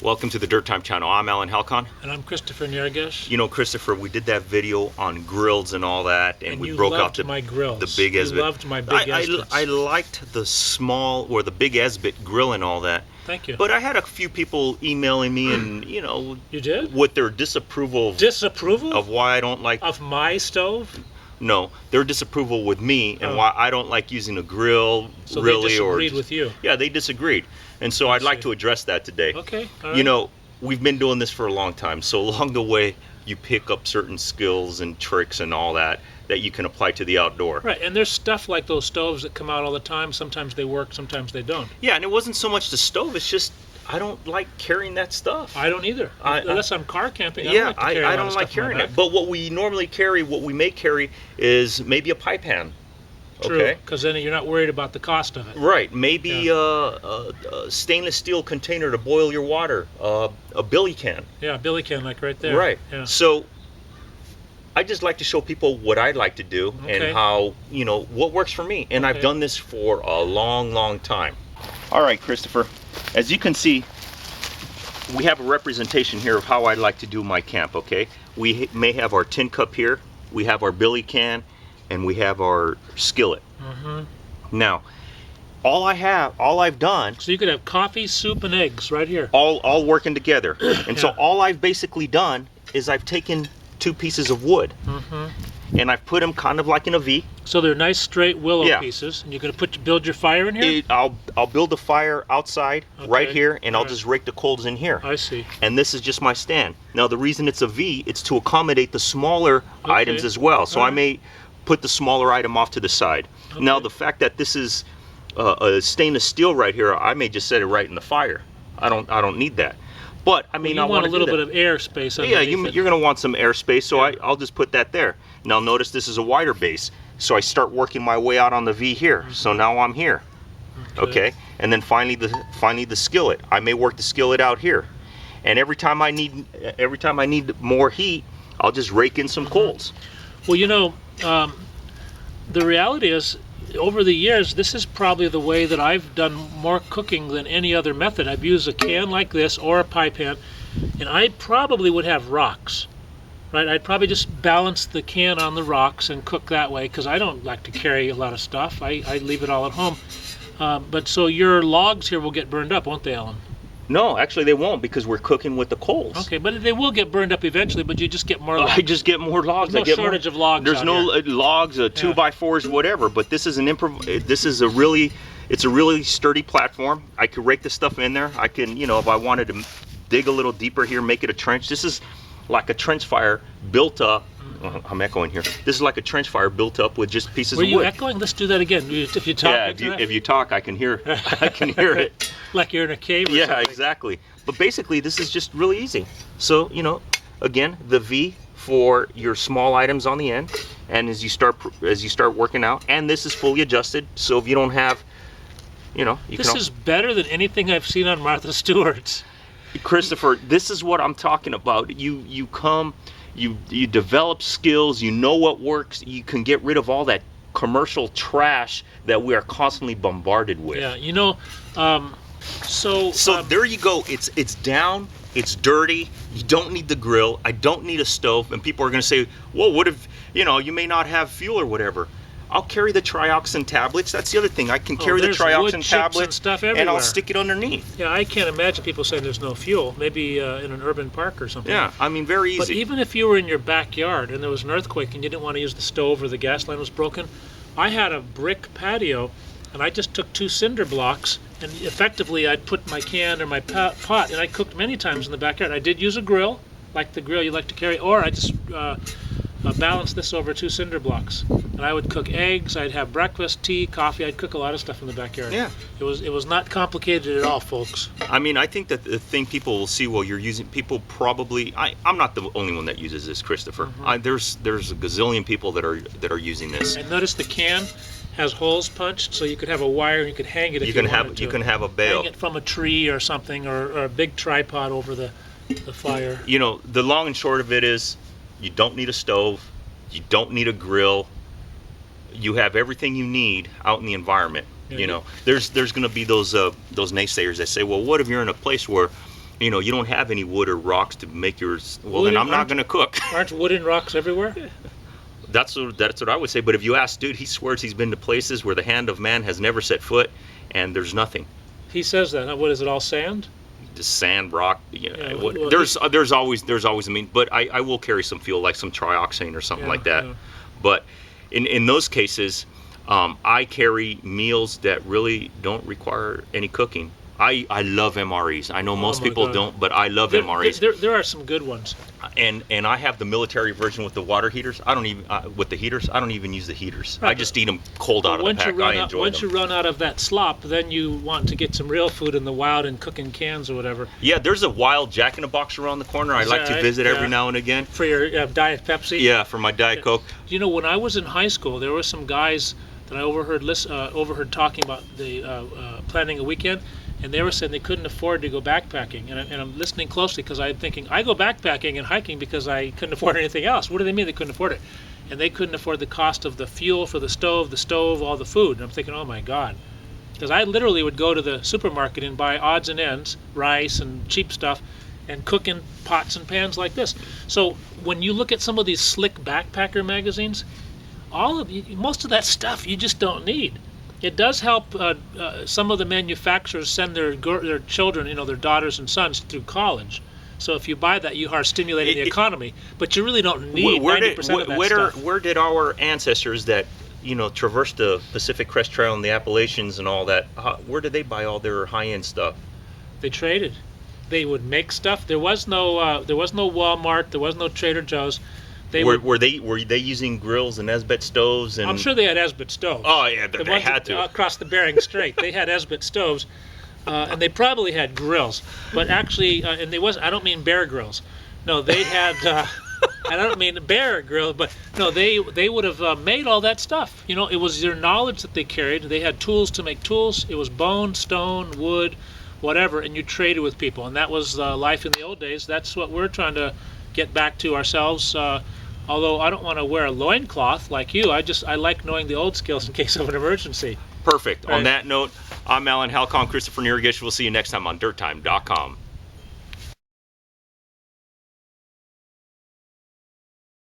Welcome to the Dirt Time channel. I'm Alan Halcon. And I'm Christopher Nierges. You know, Christopher, we did that video on grills and all that, and we broke out my grills. the big Esbit. You loved my big Esbits. I liked the small or the big Esbit grill and all that. Thank you. But I had a few people emailing me and, you know, you did? With their disapproval. Disapproval? Of why I don't like. Of my stove? No, their disapproval with me and why I don't like using a grill. So really, they disagreed with you? Yeah, they disagreed. And so I'd like to address that today. Okay, all right. You know, we've been doing this for a long time, so along the way you pick up certain skills and tricks and all that you can apply to the outdoor. Right, and there's stuff like those stoves that come out all the time. Sometimes they work, sometimes they don't. Yeah, and it wasn't so much the stove, it's just I don't like carrying that stuff. I don't either. Unless I'm car camping, I don't like carrying it. But what we normally carry, what we may carry is maybe a pie pan. True, because then you're not worried about the cost of it. Right, maybe a stainless steel container to boil your water, a billy can. Yeah, a billy can, like right there. Right. Yeah. So I just like to show people what I like to do and how, you know, what works for me. And I've done this for a long, long time. All right, Christopher, as you can see, we have a representation here of how I like to do my camp, okay? We may have our tin cup here, we have our billy can, and we have our skillet. Now, all I've done. So you could have coffee, soup, and eggs right here. All working together. And so all I've basically done is I've taken 2 pieces of wood and I've put them kind of like in a V. So they're nice straight willow pieces. And you're going to build your fire in here? I'll build a fire outside right here, and I'll just rake the coals in here. I see. And this is just my stand. Now the reason it's a V, it's to accommodate the smaller items as well. So I may put the smaller item off to the side. Now the fact that this is a stainless steel right here, I may just set it right in the fire. I don't need that. But I mean, I want a little bit of air space. Yeah, you're going to want some air space, so I'll just put that there. Now notice this is a wider base, so I start working my way out on the V here. So now I'm here. Okay, and then finally the skillet. I may work the skillet out here, and every time I need more heat, I'll just rake in some coals. Well, you know, the reality is, over the years, this is probably the way that I've done more cooking than any other method. I've used a can like this or a pie pan, and I probably would have rocks, right? I'd probably just balance the can on the rocks and cook that way, because I don't like to carry a lot of stuff. I leave it all at home. But so your logs here will get burned up, won't they, Alan? No, actually they won't, because we're cooking with the coals. Okay, but they will get burned up eventually, but you just get more logs. I just get more logs. There's no shortage of logs. There's no logs, 2x4s, whatever, but this is a really sturdy platform. I could rake the stuff in there. I can, you know, if I wanted to dig a little deeper here, make it a trench. This is like a trench fire built up. I'm echoing here. This is like a trench fire built up with just pieces of wood. Were you echoing? Let's do that again. If you talk. Yeah, if you talk, I can hear. I can hear it. Like you're in a cave. Or something. Exactly. But basically, this is just really easy. So you know, again, the V for your small items on the end, and as you start working out, and this is fully adjusted. So if you don't have, you know, this is better than anything I've seen on Martha Stewart's. Christopher, this is what I'm talking about. You come. You develop skills, you know what works, you can get rid of all that commercial trash that we are constantly bombarded with. Yeah, you know, so there you go. It's down, it's dirty, you don't need the grill, I don't need a stove, and people are going to say, well, what if, you know, you may not have fuel or whatever. I'll carry the trioxin tablets. That's the other thing. I can carry the trioxin tablets and I'll stick it underneath. Yeah, I can't imagine people saying there's no fuel. Maybe in an urban park or something. Yeah, I mean, very easy. But even if you were in your backyard and there was an earthquake and you didn't want to use the stove or the gas line was broken, I had a brick patio and I just took 2 cinder blocks and effectively I'd put my can or my pot and I cooked many times in the backyard. I did use a grill, like the grill you like to carry, or I just balance this over 2 cinder blocks, and I would cook eggs. I'd have breakfast, tea, coffee. I'd cook a lot of stuff in the backyard. Yeah, it was not complicated at all, folks. I mean, I think that the thing people will see, well, you're using, people probably, I'm not the only one that uses this, Christopher. There's a gazillion people that are using this. And notice the can has holes punched, so you could have a wire and you could hang it if you wanted to. You can have a bail. Hang it from a tree or something, or a big tripod over the fire. You know, the long and short of it is, you don't need a stove, you don't need a grill, you have everything you need out in the environment. You know, there's going to be those naysayers that say, well, what if you're in a place where you know, you don't have any wood or rocks to make yours. Well, Wooden, then I'm not going to cook. Aren't wooden rocks everywhere? That's what I would say. But if you ask, dude, he swears he's been to places where the hand of man has never set foot, and there's nothing. He says that. What is it? All sand? Just sand, rock. You know, Yeah, well, there's always I mean, but I will carry some fuel, like some trioxane or something like that. Yeah. But in those cases, I carry meals that really don't require any cooking. I love MREs. I know most people God. don't, but I love MREs. There are some good ones. And I have the military version with the water heaters. I don't even with the heaters. I don't even use the heaters. Right. I just eat them cold out of the pack. I enjoy Once them. you run out of that slop, then you want to get some real food in the wild and cook in cans or whatever. Yeah, there's a wild Jack in the Box around the corner. I Is like that to right? visit every Yeah. now and again. For your Diet Pepsi? Yeah, for my Diet Coke. You know, when I was in high school, there were some guys that I overheard talking about the planning a weekend, and they were saying they couldn't afford to go backpacking. And I'm listening closely because I'm thinking, I go backpacking and hiking because I couldn't afford anything else. What do they mean they couldn't afford it? And they couldn't afford the cost of the fuel for the stove, all the food. And I'm thinking, oh my God. Because I literally would go to the supermarket and buy odds and ends, rice and cheap stuff, and cook in pots and pans like this. So when you look at some of these slick backpacker magazines, most of that stuff you just don't need. It does help some of the manufacturers send their children, you know, their daughters and sons through college. So if you buy that, you are stimulating the economy. But you really don't need 90% of that stuff. Where did our ancestors that, you know, traversed the Pacific Crest Trail and the Appalachians and all that, where did they buy all their high-end stuff? They traded. They would make stuff. There was no Walmart. There was no Trader Joe's. Were they using grills and Esbit stoves? And I'm sure they had Esbit stoves. Oh yeah, they had to. Across the Bering Strait, they had Esbit stoves, and they probably had grills. But actually, I don't mean Bear Grills. No, they had. I don't mean Bear Grill, but no, they would have made all that stuff. You know, it was their knowledge that they carried. They had tools to make tools. It was bone, stone, wood, whatever, and you traded with people, and that was life in the old days. That's what we're trying to get back to ourselves. Although I don't want to wear a loincloth like you, I like knowing the old skills in case of an emergency. Perfect. Right. On that note, I'm Alan Halcon, Christopher Nerigish. We'll see you next time on DirtTime.com.